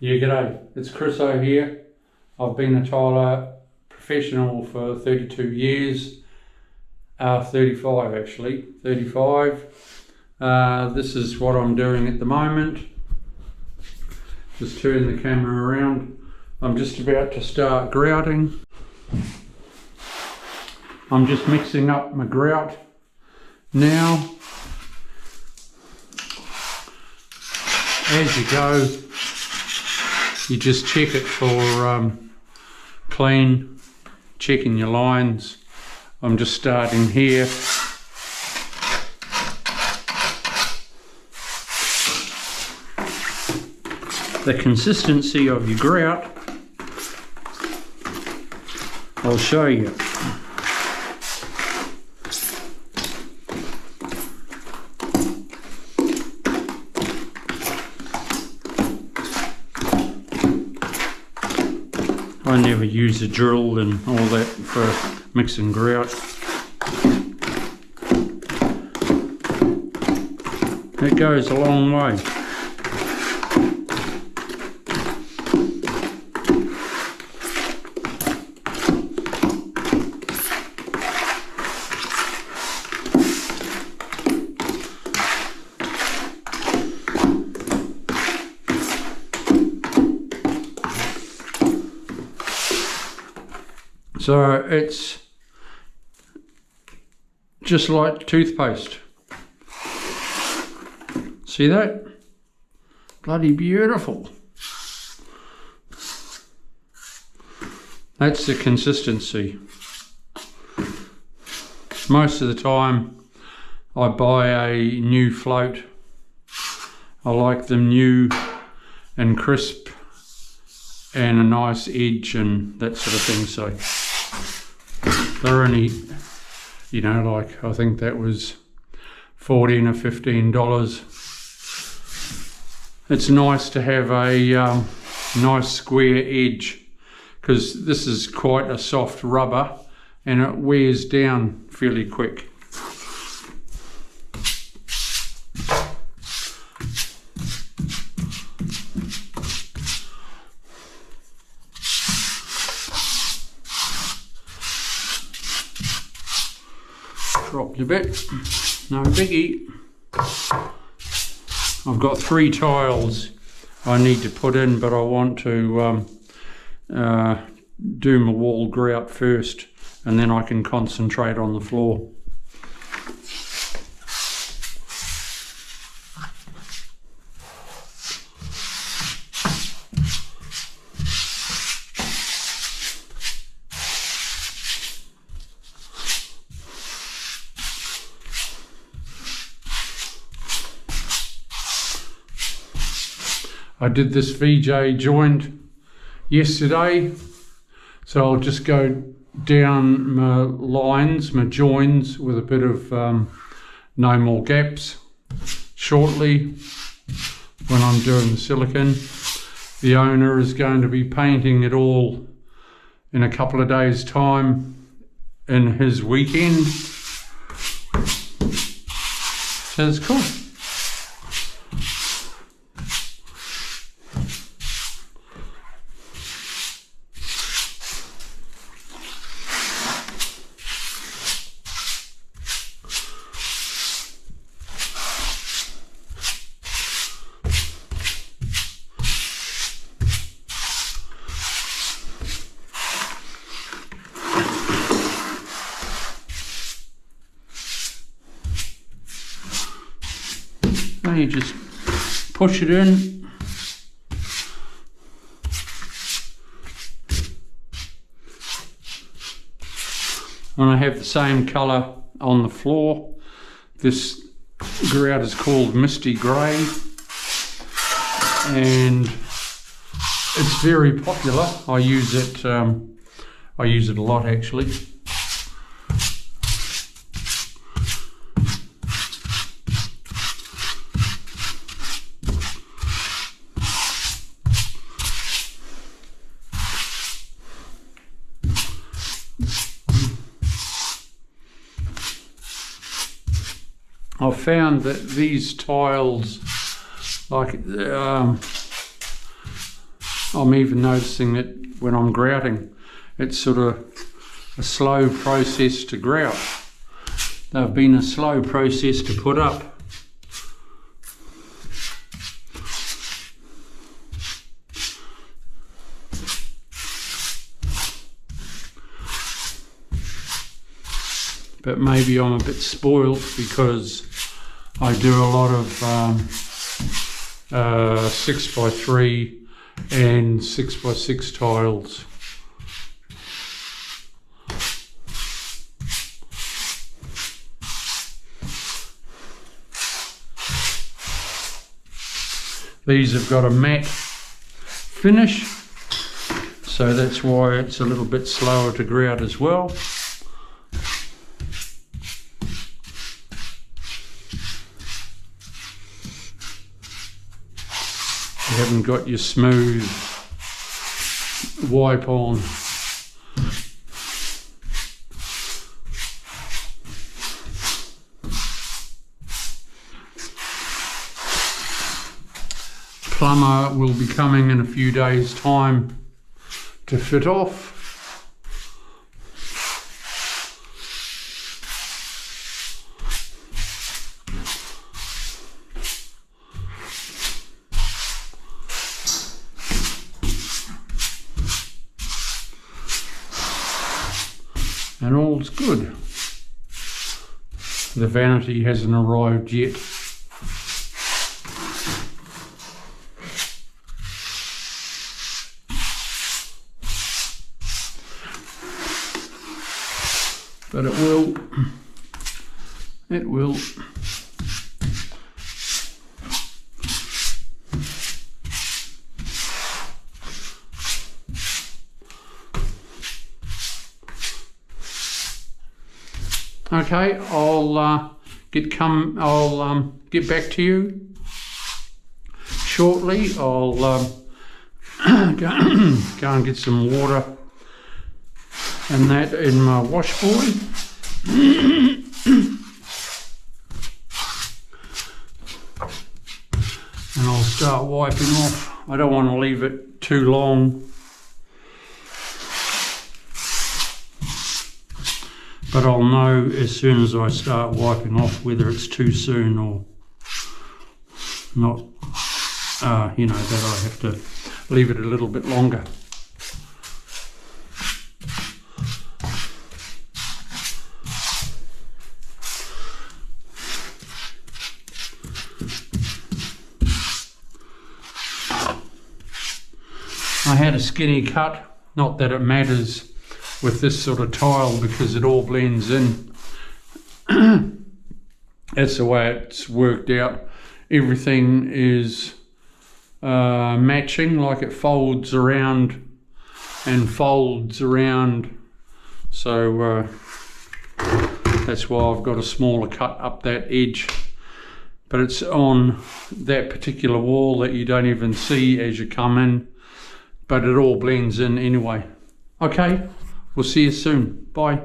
Yeah, g'day. It's Chriso here. I've been a tiler professional for 32 years. 35 actually, 35. This is what I'm doing at the moment. Just turn the camera around. I'm just about to start grouting. I'm just mixing up my grout now. As you go, you just check it for clean, checking your lines. I'm just starting here. The consistency of your grout, I'll show you. I never use a drill and all that for mixing grout. It goes a long way. So it's just like toothpaste. See that? Bloody beautiful. That's the consistency. Most of the time I buy a new float. I like them new and crisp and a nice edge and that sort of thing. So they're only, you know, like I think that was $14 or $15. It's nice to have a nice square edge, because this is quite a soft rubber and it wears down fairly quick. Dropped a bit, no biggie. I've got 3 tiles I need to put in, but I want to do my wall grout first, and then I can concentrate on the floor. I did this VJ joint yesterday, so I'll just go down my lines, my joins, with a bit of no more gaps shortly when I'm doing the silicone. The owner is going to be painting it all in a couple of days' time in his weekend. So it's cool. Now you just push it in. And I have the same colour on the floor. This grout is called Misty Grey, and it's very popular. I use it a lot actually. I've found that these tiles, like I'm even noticing that when I'm grouting, it's sort of a slow process to grout. They've been a slow process to put up. But maybe I'm a bit spoiled because I do a lot of 6x3 and 6x6 tiles. These have got a matte finish, so that's why it's a little bit slower to grout as well. You haven't got your smooth wipe on. Plumber will be coming in a few days' time to fit off. And all's good. The vanity hasn't arrived yet. But it will. It will. Okay, I'll get back to you shortly. I'll go and get some water and that in my washboard. And I'll start wiping off. I don't want to leave it too long. But I'll know as soon as I start wiping off whether it's too soon or not, you know, that I have to leave it a little bit longer. I had a skinny cut, not that it matters with this sort of tile because it all blends in. That's the way it's worked out. Everything is matching, like it folds around and folds around. So that's why I've got a smaller cut up that edge. But it's on that particular wall that you don't even see as you come in. But it all blends in anyway. Okay. We'll see you soon. Bye.